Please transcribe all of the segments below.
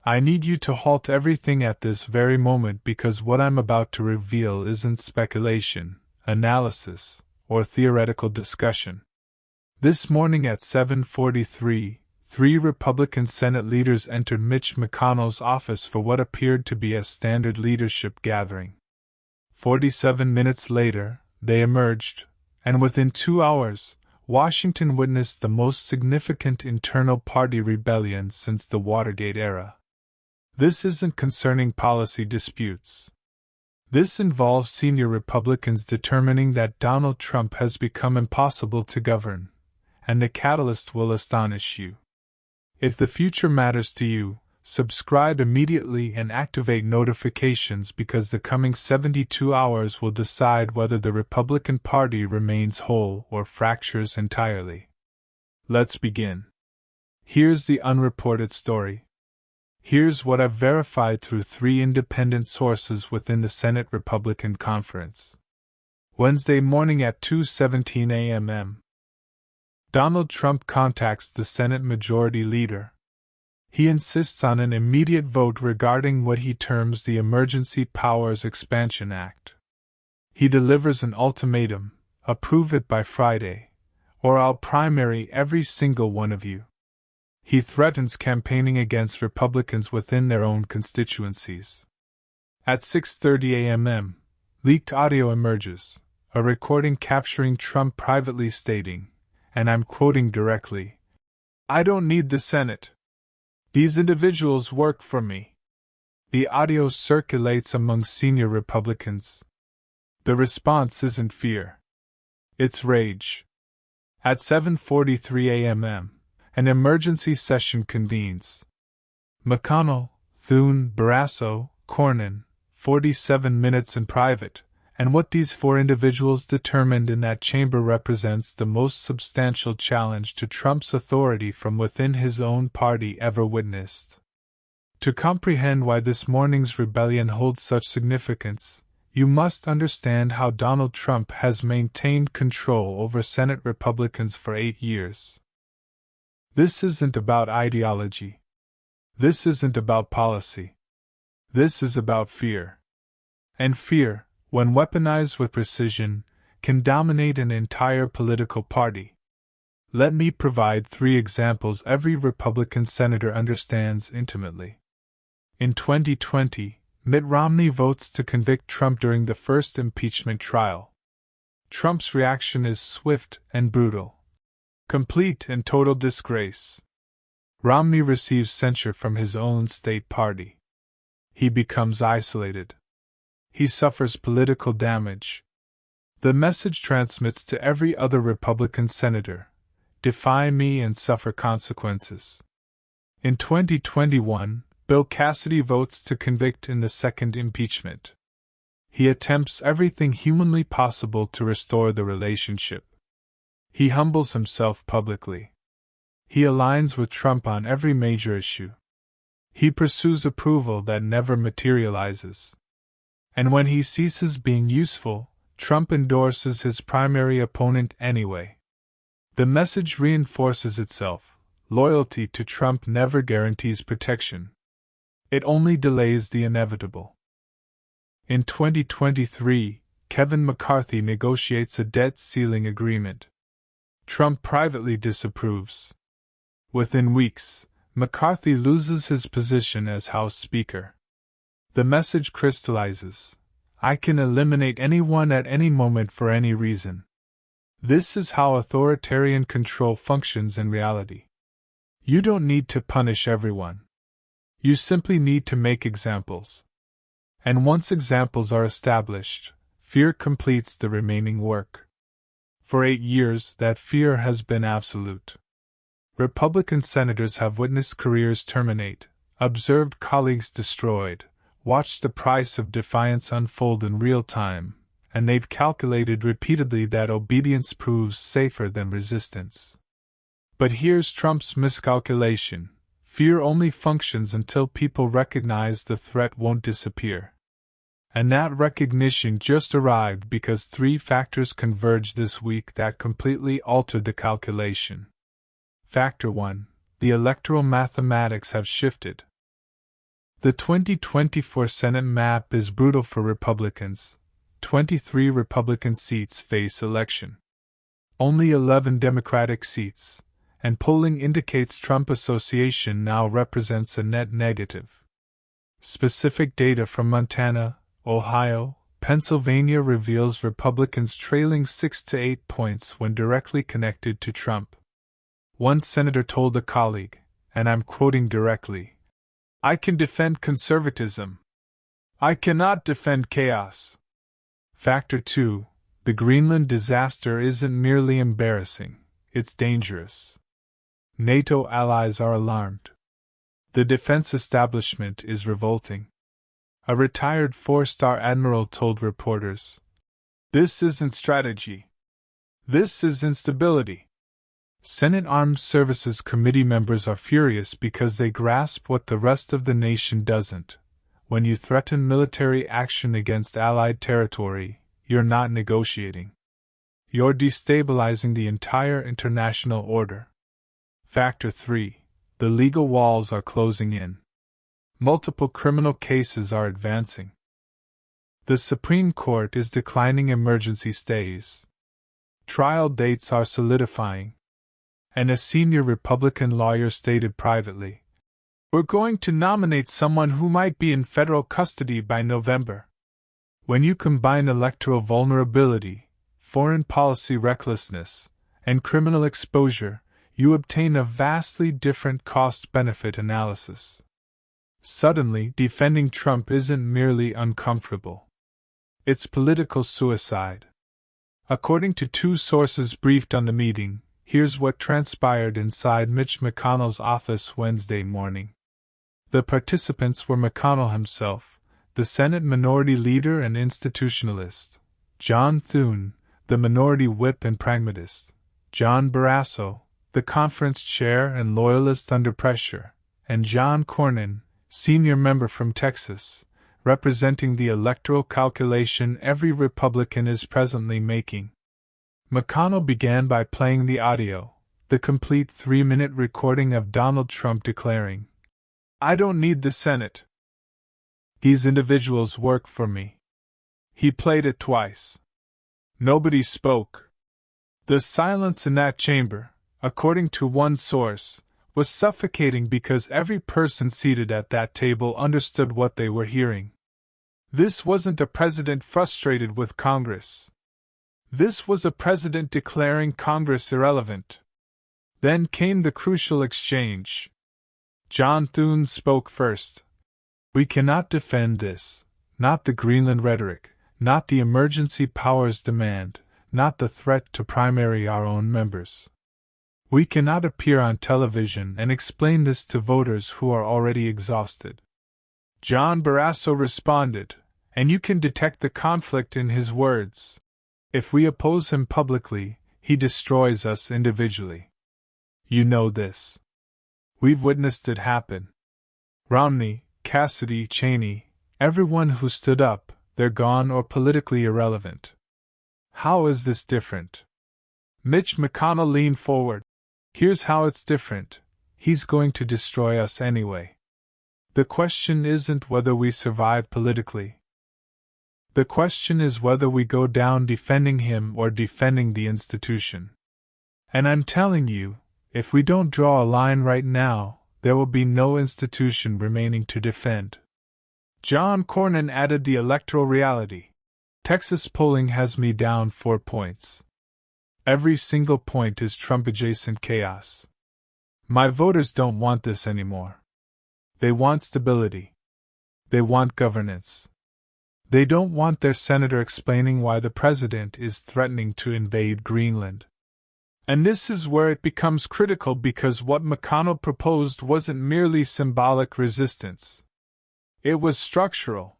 I need you to halt everything at this very moment because what I'm about to reveal isn't speculation, analysis, or theoretical discussion. This morning at 7:43, three Republican Senate leaders entered Mitch McConnell's office for what appeared to be a standard leadership gathering. 47 minutes later, they emerged, and within 2 hours, Washington witnessed the most significant internal party rebellion since the Watergate era. This isn't concerning policy disputes. This involves senior Republicans determining that Donald Trump has become impossible to govern, and the catalyst will astonish you. If the future matters to you, subscribe immediately and activate notifications because the coming 72 hours will decide whether the Republican Party remains whole or fractures entirely. Let's begin. Here's the unreported story. Here's what I've verified through 3 independent sources within the Senate Republican Conference. Wednesday morning at 2:17 a.m. Donald Trump contacts the Senate Majority Leader. He insists on an immediate vote regarding what he terms the Emergency Powers Expansion Act. He delivers an ultimatum: approve it by Friday, or I'll primary every single one of you. He threatens campaigning against Republicans within their own constituencies. At 6:30 a.m., leaked audio emerges, a recording capturing Trump privately stating, and I'm quoting directly, "I don't need the Senate. These individuals work for me." The audio circulates among senior Republicans. The response isn't fear. It's rage. At 7:43 a.m., an emergency session convenes. McConnell, Thune, Barrasso, Cornyn, 47 minutes in private, and what these 4 individuals determined in that chamber represents the most substantial challenge to Trump's authority from within his own party ever witnessed. To comprehend why this morning's rebellion holds such significance, you must understand how Donald Trump has maintained control over Senate Republicans for 8 years. This isn't about ideology. This isn't about policy. This is about fear. And fear, when weaponized with precision, can dominate an entire political party. Let me provide 3 examples every Republican senator understands intimately. In 2020, Mitt Romney votes to convict Trump during the first impeachment trial. Trump's reaction is swift and brutal. Complete and total disgrace. Romney receives censure from his own state party. He becomes isolated. He suffers political damage. The message transmits to every other Republican senator: defy me and suffer consequences. In 2021, Bill Cassidy votes to convict in the second impeachment. He attempts everything humanly possible to restore the relationship. He humbles himself publicly. He aligns with Trump on every major issue. He pursues approval that never materializes. And when he ceases being useful, Trump endorses his primary opponent anyway. The message reinforces itself: loyalty to Trump never guarantees protection. It only delays the inevitable. In 2023, Kevin McCarthy negotiates a debt ceiling agreement. Trump privately disapproves. Within weeks, McCarthy loses his position as House Speaker. The message crystallizes: I can eliminate anyone at any moment for any reason. This is how authoritarian control functions in reality. You don't need to punish everyone. You simply need to make examples. And once examples are established, fear completes the remaining work. For 8 years, that fear has been absolute. Republican senators have witnessed careers terminate, observed colleagues destroyed, watched the price of defiance unfold in real time, and they've calculated repeatedly that obedience proves safer than resistance. But here's Trump's miscalculation: fear only functions until people recognize the threat won't disappear. And that recognition just arrived because 3 factors converged this week that completely altered the calculation. Factor 1: the electoral mathematics have shifted. The 2024 Senate map is brutal for Republicans. 23 Republican seats face election. Only 11 Democratic seats, and polling indicates Trump association now represents a net negative. Specific data from Montana, Ohio, Pennsylvania reveals Republicans trailing 6 to 8 points when directly connected to Trump. One senator told a colleague, and I'm quoting directly, "I can defend conservatism. I cannot defend chaos." Factor 2. The Greenland disaster isn't merely embarrassing, it's dangerous. NATO allies are alarmed. The defense establishment is revolting. A retired four-star admiral told reporters, "This isn't strategy. This is instability." Senate Armed Services Committee members are furious because they grasp what the rest of the nation doesn't. When you threaten military action against Allied territory, you're not negotiating. You're destabilizing the entire international order. Factor 3. The legal walls are closing in. Multiple criminal cases are advancing. The Supreme Court is declining emergency stays. Trial dates are solidifying. And a senior Republican lawyer stated privately, "We're going to nominate someone who might be in federal custody by November." When you combine electoral vulnerability, foreign policy recklessness, and criminal exposure, you obtain a vastly different cost-benefit analysis. Suddenly, defending Trump isn't merely uncomfortable. It's political suicide. According to two sources briefed on the meeting, here's what transpired inside Mitch McConnell's office Wednesday morning. The participants were McConnell himself, the Senate Minority Leader and institutionalist, John Thune, the Minority Whip and pragmatist, John Barrasso, the conference chair and loyalist under pressure, and John Cornyn, senior member from Texas, representing the electoral calculation every Republican is presently making. McConnell began by playing the audio, the complete 3-minute recording of Donald Trump declaring, "I don't need the Senate. These individuals work for me." He played it twice. Nobody spoke. The silence in that chamber, according to one source, was suffocating because every person seated at that table understood what they were hearing. This wasn't a president frustrated with Congress. This was a president declaring Congress irrelevant. Then came the crucial exchange. John Thune spoke first. "We cannot defend this, not the Greenland rhetoric, not the emergency powers demand, not the threat to primary our own members. We cannot appear on television and explain this to voters who are already exhausted." John Barrasso responded, and you can detect the conflict in his words. "If we oppose him publicly, he destroys us individually. You know this. We've witnessed it happen. Romney, Cassidy, Cheney, everyone who stood up, they're gone or politically irrelevant. How is this different?" Mitch McConnell leaned forward. "Here's how it's different. He's going to destroy us anyway. The question isn't whether we survive politically. The question is whether we go down defending him or defending the institution. And I'm telling you, if we don't draw a line right now, there will be no institution remaining to defend." John Cornyn added the electoral reality. "Texas polling has me down 4 points. Every single point is Trump-adjacent chaos. My voters don't want this anymore. They want stability. They want governance. They don't want their senator explaining why the president is threatening to invade Greenland." And this is where it becomes critical because what McConnell proposed wasn't merely symbolic resistance. It was structural.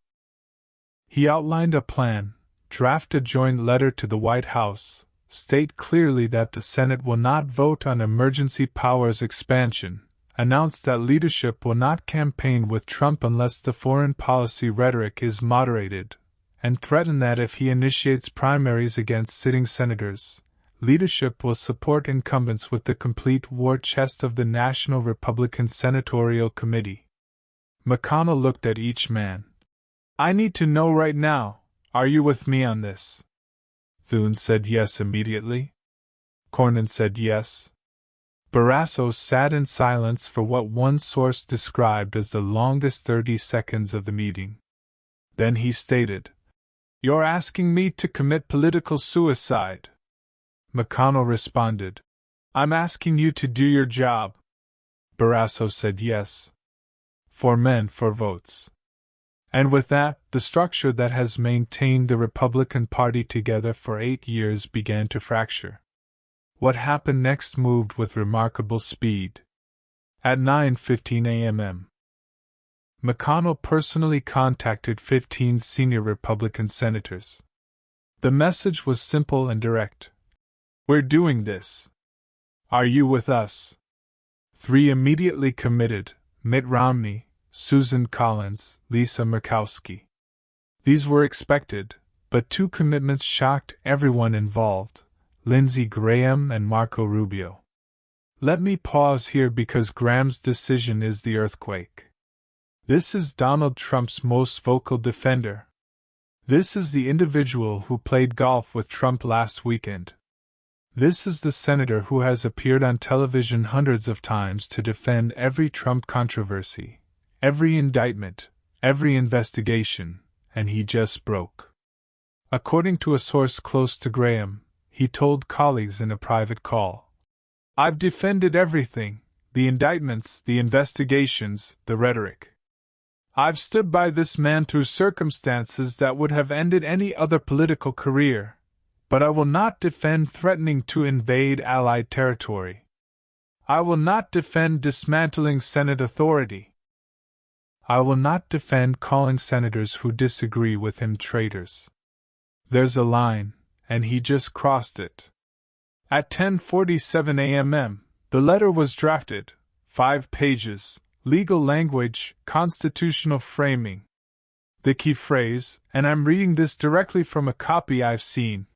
He outlined a plan, draft a joint letter to the White House, state clearly that the Senate will not vote on emergency powers expansion, announce that leadership will not campaign with Trump unless the foreign policy rhetoric is moderated, and threaten that if he initiates primaries against sitting senators, leadership will support incumbents with the complete war chest of the National Republican Senatorial Committee. McConnell looked at each man. I need to know right now, are you with me on this? Thune said yes immediately. Cornyn said yes. Barrasso sat in silence for what one source described as the longest 30 seconds of the meeting. Then he stated, "You're asking me to commit political suicide." McConnell responded, "I'm asking you to do your job." Barrasso said yes. 4 men, 4 votes. And with that, the structure that has maintained the Republican Party together for 8 years began to fracture. What happened next moved with remarkable speed. At 9:15 a.m., McConnell personally contacted 15 senior Republican senators. The message was simple and direct. We're doing this. Are you with us? 3 immediately committed: Mitt Romney, Susan Collins, Lisa Murkowski. These were expected, but 2 commitments shocked everyone involved: Lindsey Graham and Marco Rubio. Let me pause here because Graham's decision is the earthquake. This is Donald Trump's most vocal defender. This is the individual who played golf with Trump last weekend. This is the senator who has appeared on television hundreds of times to defend every Trump controversy, every indictment, every investigation, and he just broke. According to a source close to Graham, he told colleagues in a private call, "I've defended everything, the indictments, the investigations, the rhetoric. I've stood by this man through circumstances that would have ended any other political career, but I will not defend threatening to invade Allied territory. I will not defend dismantling Senate authority. I will not defend calling senators who disagree with him traitors. There's a line, and he just crossed it." At 10:47 a.m., the letter was drafted, 5 pages, legal language, constitutional framing. The key phrase, and I'm reading this directly from a copy I've seen: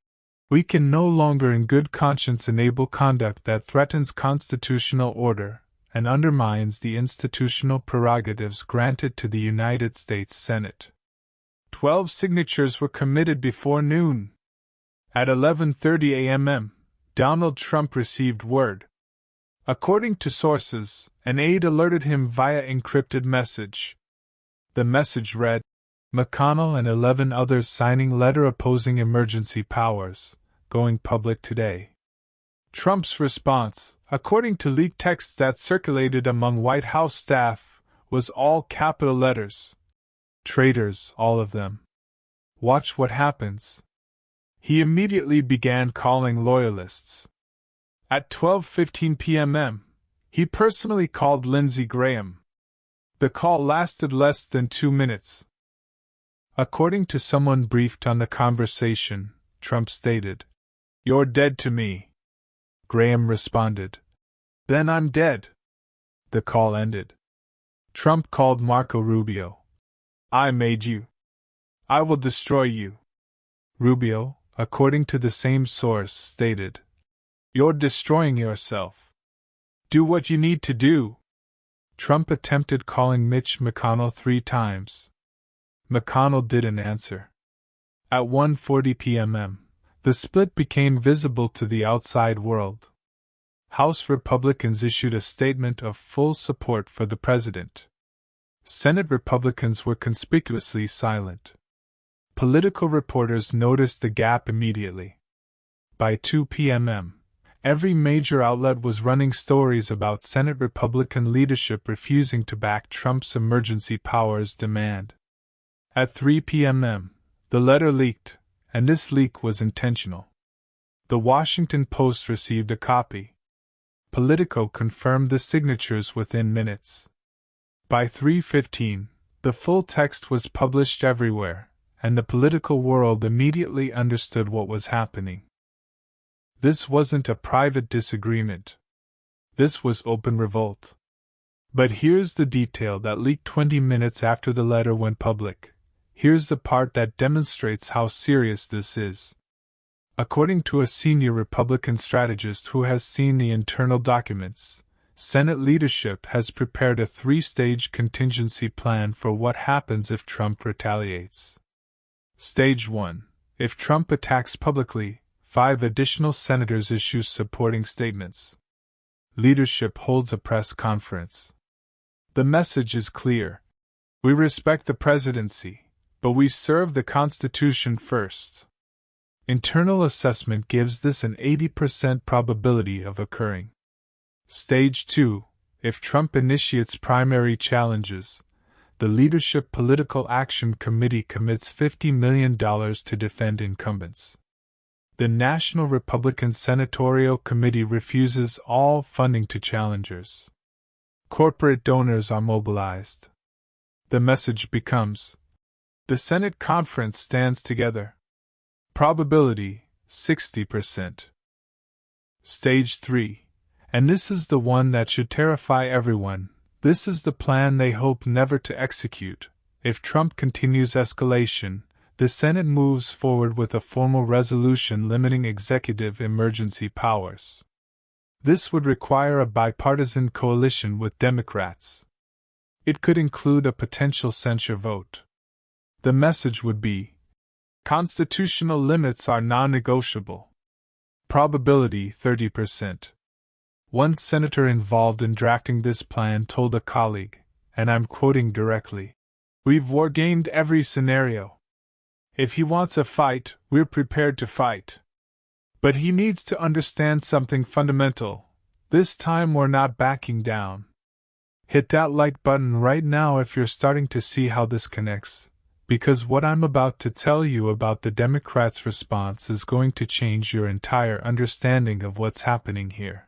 "We can no longer in good conscience enable conduct that threatens constitutional order and undermines the institutional prerogatives granted to the United States Senate." 12 signatures were committed before noon. At 11:30 a.m., Donald Trump received word. According to sources, an aide alerted him via encrypted message. The message read, "McConnell and 11 others signing letter opposing emergency powers, going public today." Trump's response, according to leaked texts that circulated among White House staff, was all capital letters. "Traitors, all of them. Watch what happens." He immediately began calling loyalists. At 12:15 p.m., he personally called Lindsey Graham. The call lasted less than 2 minutes. According to someone briefed on the conversation, Trump stated, "You're dead to me." Graham responded, "Then I'm dead." The call ended. Trump called Marco Rubio. "I made you. I will destroy you." Rubio, according to the same source, stated, "You're destroying yourself. Do what you need to do." Trump attempted calling Mitch McConnell 3 times. McConnell didn't answer. At 1:40 p.m., the split became visible to the outside world. House Republicans issued a statement of full support for the president. Senate Republicans were conspicuously silent. Political reporters noticed the gap immediately. By 2 p.m., every major outlet was running stories about Senate Republican leadership refusing to back Trump's emergency powers demand. At 3 p.m., the letter leaked, and this leak was intentional. The Washington Post received a copy. Politico confirmed the signatures within minutes. By 3:15, the full text was published everywhere, and the political world immediately understood what was happening. This wasn't a private disagreement. This was open revolt. But here's the detail that leaked 20 minutes after the letter went public. Here's the part that demonstrates how serious this is. According to a senior Republican strategist who has seen the internal documents, Senate leadership has prepared a three-stage contingency plan for what happens if Trump retaliates. Stage 1. If Trump attacks publicly, 5 additional senators issue supporting statements. Leadership holds a press conference. The message is clear. We respect the presidency, but we serve the Constitution first. Internal assessment gives this an 80% probability of occurring. Stage 2. If Trump initiates primary challenges, the Leadership Political Action Committee commits $50 million to defend incumbents. The National Republican Senatorial Committee refuses all funding to challengers. Corporate donors are mobilized. The message becomes: the Senate conference stands together. Probability 60%. Stage 3. And this is the one that should terrify everyone. This is the plan they hope never to execute. If Trump continues escalation, the Senate moves forward with a formal resolution limiting executive emergency powers. This would require a bipartisan coalition with Democrats. It could include a potential censure vote. The message would be: constitutional limits are non-negotiable. Probability 30%. One senator involved in drafting this plan told a colleague, and I'm quoting directly, "We've wargamed every scenario. If he wants a fight, we're prepared to fight. But he needs to understand something fundamental. This time we're not backing down." Hit that like button right now if you're starting to see how this connects, because what I'm about to tell you about the Democrats' response is going to change your entire understanding of what's happening here.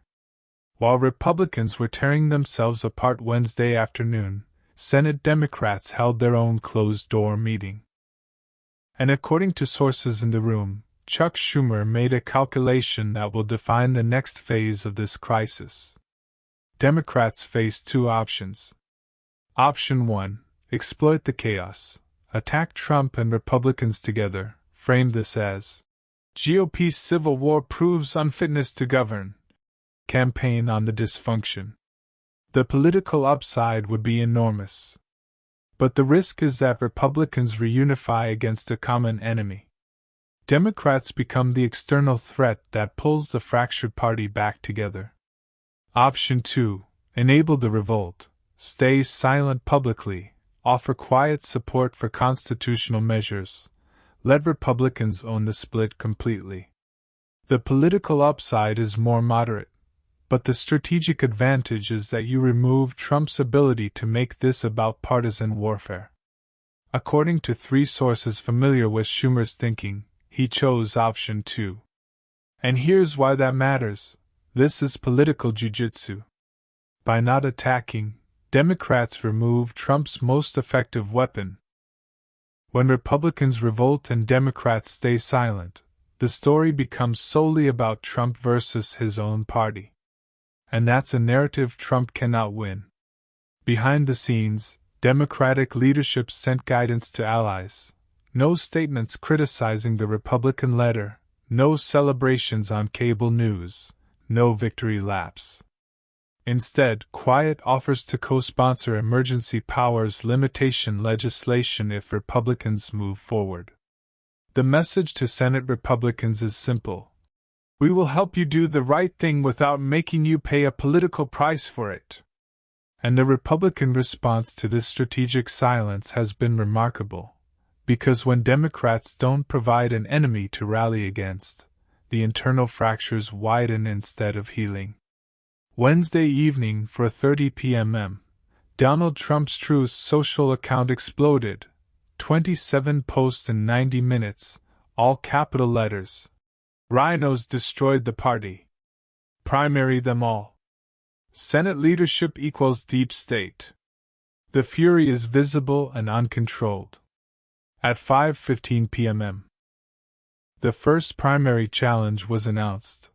While Republicans were tearing themselves apart Wednesday afternoon, Senate Democrats held their own closed-door meeting. And according to sources in the room, Chuck Schumer made a calculation that will define the next phase of this crisis. Democrats face 2 options. Option 1: exploit the chaos, attack Trump and Republicans together, frame this as GOP's civil war proves unfitness to govern. Campaign on the dysfunction. The political upside would be enormous. But the risk is that Republicans reunify against a common enemy. Democrats become the external threat that pulls the fractured party back together. Option 2: enable the revolt, stay silent publicly, offer quiet support for constitutional measures, let Republicans own the split completely. The political upside is more moderate, but the strategic advantage is that you remove Trump's ability to make this about partisan warfare. According to 3 sources familiar with Schumer's thinking, he chose option 2. And here's why that matters: this is political jujitsu. By not attacking, Democrats remove Trump's most effective weapon. When Republicans revolt and Democrats stay silent, the story becomes solely about Trump versus his own party. And that's a narrative Trump cannot win. Behind the scenes, Democratic leadership sent guidance to allies. No statements criticizing the Republican letter, no celebrations on cable news, no victory laps. Instead, quiet offers to co-sponsor emergency powers limitation legislation if Republicans move forward. The message to Senate Republicans is simple: we will help you do the right thing without making you pay a political price for it. And the Republican response to this strategic silence has been remarkable, because when Democrats don't provide an enemy to rally against, the internal fractures widen instead of healing. Wednesday evening, 4:30 p.m., Donald Trump's Truth social account exploded. 27 posts in 90 minutes, all capital letters. Rhinos destroyed the party. Primary them all. Senate leadership equals deep state. The fury is visible and uncontrolled. At 5:15 p.m., the first primary challenge was announced.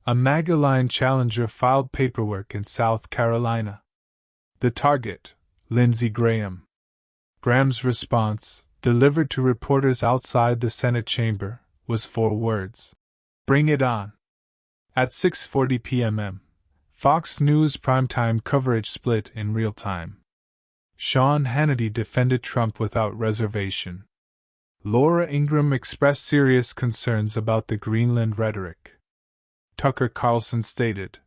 A MAGA-line challenger filed paperwork in South Carolina. The target, Lindsey Graham. Graham's response, delivered to reporters outside the Senate chamber, was 4 words: bring it on. At 6:40 p.m., Fox News primetime coverage split in real time. Sean Hannity defended Trump without reservation. Laura Ingraham expressed serious concerns about the Greenland rhetoric. Tucker Carlson stated,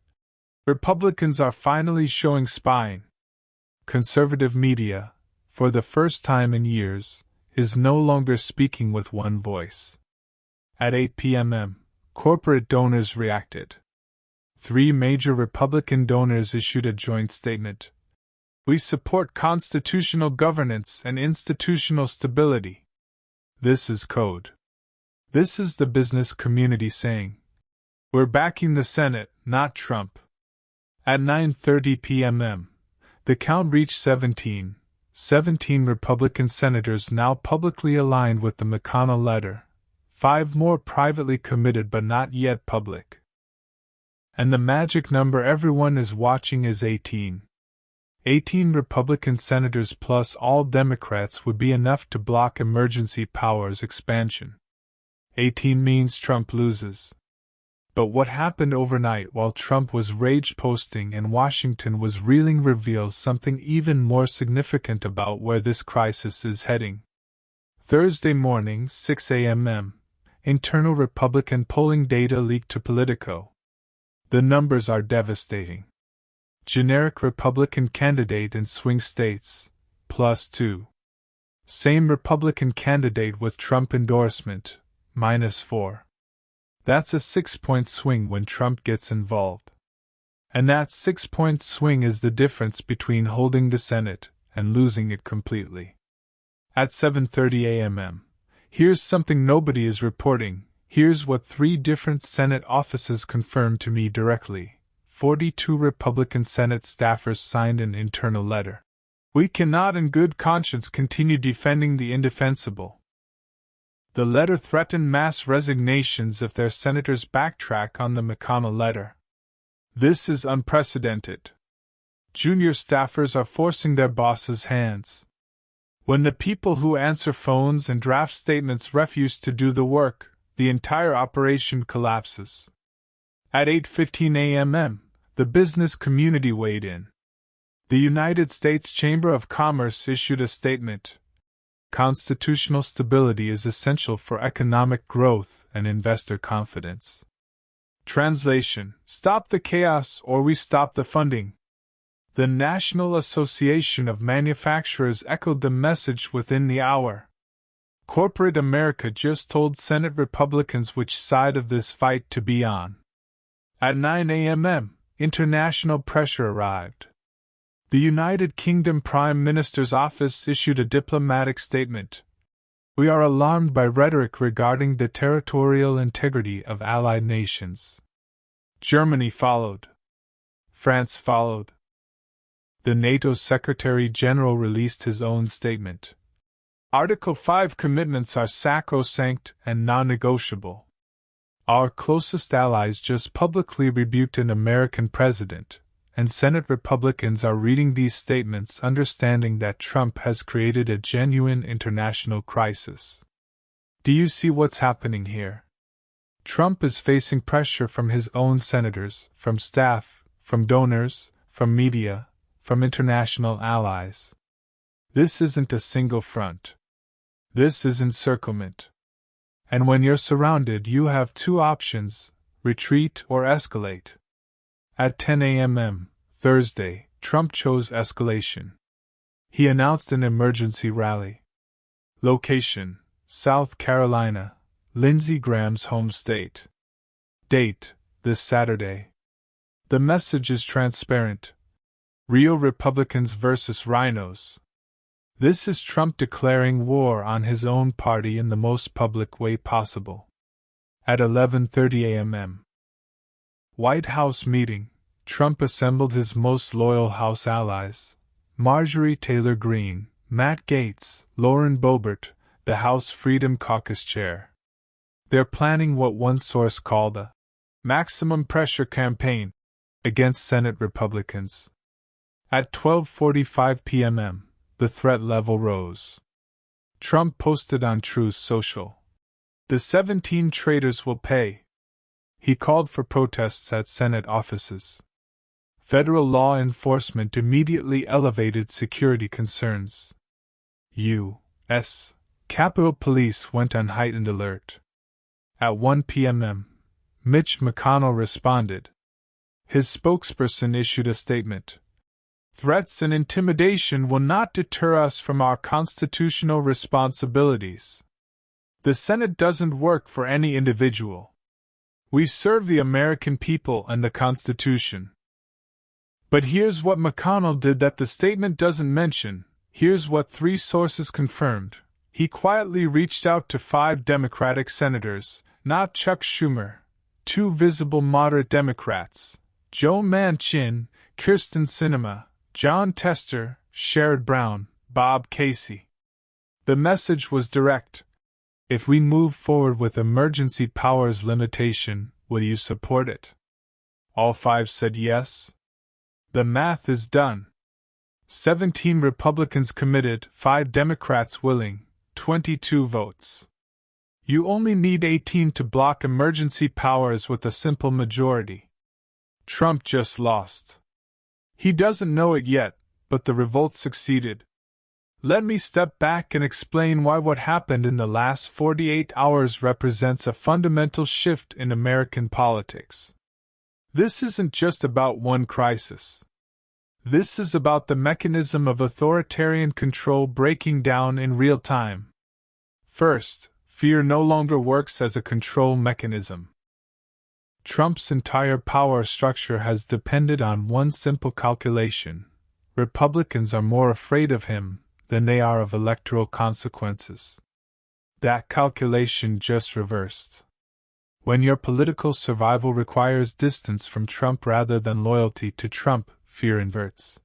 "Republicans are finally showing spine." Conservative media, for the first time in years, is no longer speaking with one voice. At 8 p.m., corporate donors reacted. 3 major Republican donors issued a joint statement. "We support constitutional governance and institutional stability." This is code. This is the business community saying, "We're backing the Senate, not Trump." At 9:30 p.m., the count reached 17 Republican senators now publicly aligned with the McConnell letter, 5 more privately committed but not yet public. And the magic number everyone is watching is 18. 18 Republican senators plus all Democrats would be enough to block emergency powers expansion. 18 means Trump loses. But what happened overnight while Trump was rage posting and Washington was reeling reveals something even more significant about where this crisis is heading. Thursday morning, 6 a.m., internal Republican polling data leaked to Politico. The numbers are devastating. Generic Republican candidate in swing states, +2. Same Republican candidate with Trump endorsement, -4. That's a 6-point swing when Trump gets involved. And that 6-point swing is the difference between holding the Senate and losing it completely. At 7:30 a.m., here's something nobody is reporting. Here's what 3 different Senate offices confirmed to me directly. 42 Republican Senate staffers signed an internal letter. "We cannot in good conscience continue defending the indefensible." The letter threatened mass resignations if their senators backtrack on the McConnell letter. This is unprecedented. Junior staffers are forcing their bosses' hands. When the people who answer phones and draft statements refuse to do the work, the entire operation collapses. At 8:15 a.m., the business community weighed in. The United States Chamber of Commerce issued a statement. Constitutional stability is essential for economic growth and investor confidence. Translation: Stop the chaos or we stop the funding. The National Association of Manufacturers echoed the message within the hour. Corporate America just told Senate Republicans which side of this fight to be on. At 9 a.m., international pressure arrived. The United Kingdom Prime Minister's office issued a diplomatic statement. "We are alarmed by rhetoric regarding the territorial integrity of allied nations." Germany followed. France followed. The NATO Secretary General released his own statement. Article 5 commitments are sacrosanct and non-negotiable. Our closest allies just publicly rebuked an American president, and Senate Republicans are reading these statements understanding that Trump has created a genuine international crisis. Do you see what's happening here? Trump is facing pressure from his own senators, from staff, from donors, from media, from international allies. This isn't a single front. This is encirclement. And when you're surrounded, you have 2 options: retreat or escalate. At 10 a.m. Thursday, Trump chose escalation. He announced an emergency rally. Location: South Carolina, Lindsey Graham's home state. Date: this Saturday. The message is transparent. Real Republicans versus rhinos. This is Trump declaring war on his own party in the most public way possible. At 11:30 a.m. White House meeting, Trump assembled his most loyal House allies: Marjorie Taylor Greene, Matt Gaetz, Lauren Boebert, the House Freedom Caucus chair. They're planning what one source called a maximum pressure campaign against Senate Republicans. At 12:45 p.m., the threat level rose. Trump posted on Truth Social, "The 17 traitors will pay." He called for protests at Senate offices. Federal law enforcement immediately elevated security concerns. U.S. Capitol Police went on heightened alert. At 1 p.m., Mitch McConnell responded. His spokesperson issued a statement. Threats and intimidation will not deter us from our constitutional responsibilities. The Senate doesn't work for any individual. We serve the American people and the Constitution. But here's what McConnell did that the statement doesn't mention. Here's what 3 sources confirmed. He quietly reached out to 5 Democratic senators, not Chuck Schumer, 2 visible moderate Democrats, Joe Manchin, Kyrsten Sinema, John Tester, Sherrod Brown, Bob Casey. The message was direct. If we move forward with emergency powers limitation, will you support it? All 5 said yes. The math is done. 17 Republicans committed, 5 Democrats willing, 22 votes. You only need 18 to block emergency powers with a simple majority. Trump just lost. He doesn't know it yet, but the revolt succeeded. Let me step back and explain why what happened in the last 48 hours represents a fundamental shift in American politics. This isn't just about one crisis. This is about the mechanism of authoritarian control breaking down in real time. First, fear no longer works as a control mechanism. Trump's entire power structure has depended on one simple calculation. Republicans are more afraid of him than they are of electoral consequences. That calculation just reversed. When your political survival requires distance from Trump rather than loyalty to Trump, fear inverts.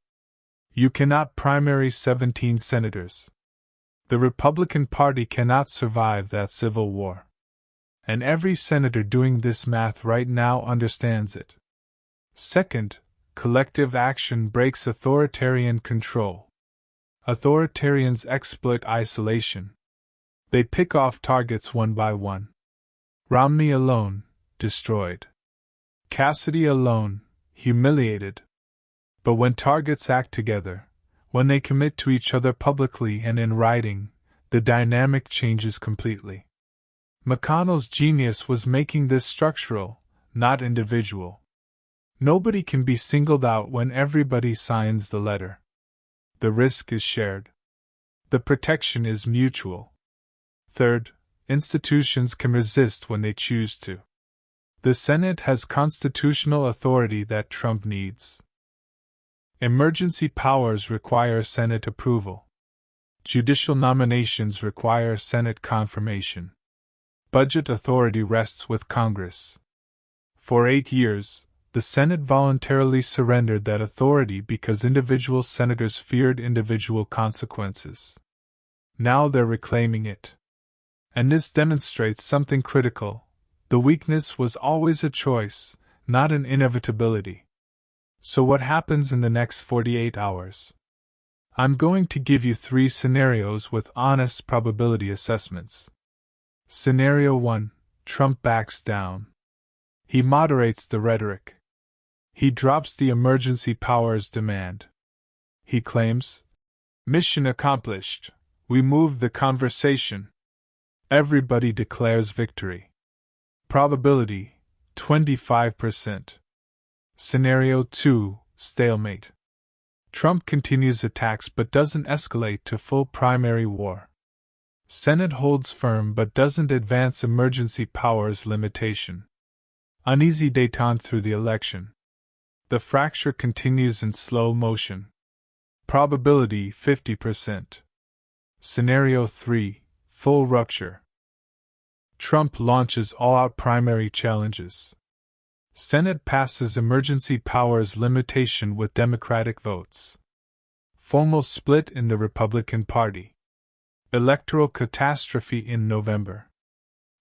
You cannot primary 17 senators. The Republican Party cannot survive that civil war. And every senator doing this math right now understands it. Second, collective action breaks authoritarian control. Authoritarians exploit isolation. They pick off targets one by one. Romney alone, destroyed. Cassidy alone, humiliated. But when targets act together, when they commit to each other publicly and in writing, the dynamic changes completely. McConnell's genius was making this structural, not individual. Nobody can be singled out when everybody signs the letter. The risk is shared. The protection is mutual. Third, institutions can resist when they choose to. The Senate has constitutional authority that Trump needs. Emergency powers require Senate approval. Judicial nominations require Senate confirmation. Budget authority rests with Congress. For 8 years, the Senate voluntarily surrendered that authority because individual senators feared individual consequences. Now they're reclaiming it. And this demonstrates something critical. The weakness was always a choice, not an inevitability. So what happens in the next 48 hours? I'm going to give you 3 scenarios with honest probability assessments. Scenario 1, Trump backs down. He moderates the rhetoric. He drops the emergency powers demand. He claims, "Mission accomplished. We moved the conversation." Everybody declares victory. Probability, 25%. Scenario 2, stalemate. Trump continues attacks but doesn't escalate to full primary war. Senate holds firm but doesn't advance emergency powers limitation. Uneasy détente through the election. The fracture continues in slow motion. Probability 50%. Scenario 3, full rupture. Trump launches all-out primary challenges. Senate passes emergency powers limitation with Democratic votes. Formal split in the Republican Party. Electoral catastrophe in November.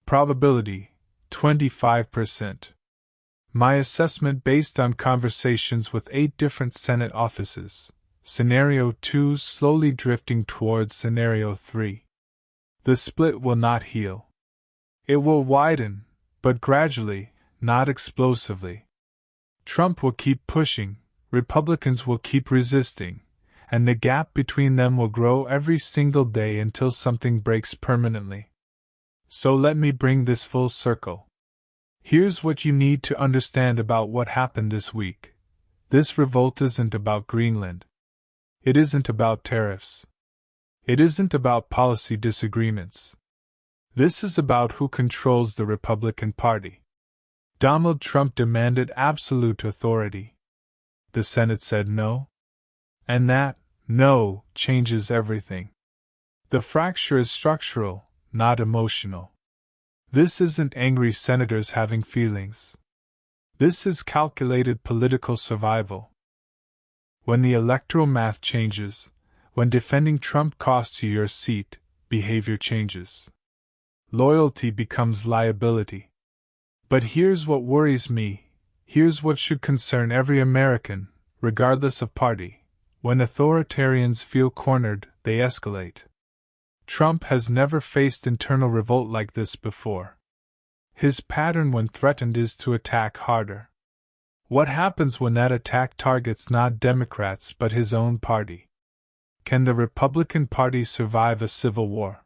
Probability, 25%. My assessment based on conversations with 8 different Senate offices. Scenario 2 slowly drifting towards Scenario 3. The split will not heal. It will widen, but gradually, not explosively. Trump will keep pushing, Republicans will keep resisting, and the gap between them will grow every single day until something breaks permanently. So let me bring this full circle. Here's what you need to understand about what happened this week. This revolt isn't about Greenland. It isn't about tariffs. It isn't about policy disagreements. This is about who controls the Republican Party. Donald Trump demanded absolute authority. The Senate said no. And that no changes everything. The fracture is structural, not emotional. This isn't angry senators having feelings. This is calculated political survival. When the electoral math changes, when defending Trump costs you your seat, behavior changes. Loyalty becomes liability. But here's what worries me, here's what should concern every American, regardless of party. When authoritarians feel cornered, they escalate. Trump has never faced internal revolt like this before. His pattern when threatened is to attack harder. What happens when that attack targets not Democrats but his own party? Can the Republican Party survive a civil war?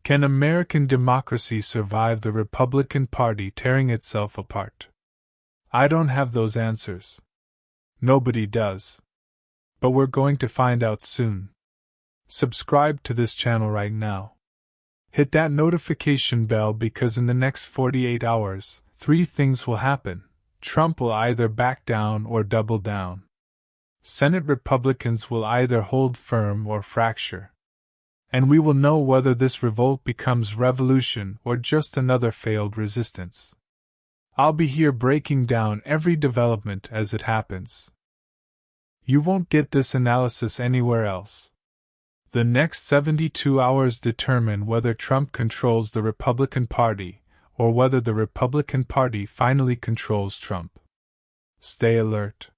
Can American democracy survive the Republican Party tearing itself apart? I don't have those answers. Nobody does. But we're going to find out soon. Subscribe to this channel right now. Hit that notification bell because in the next 48 hours, 3 things will happen. Trump will either back down or double down. Senate Republicans will either hold firm or fracture. And we will know whether this revolt becomes revolution or just another failed resistance. I'll be here breaking down every development as it happens. You won't get this analysis anywhere else. The next 72 hours determine whether Trump controls the Republican Party or whether the Republican Party finally controls Trump. Stay alert.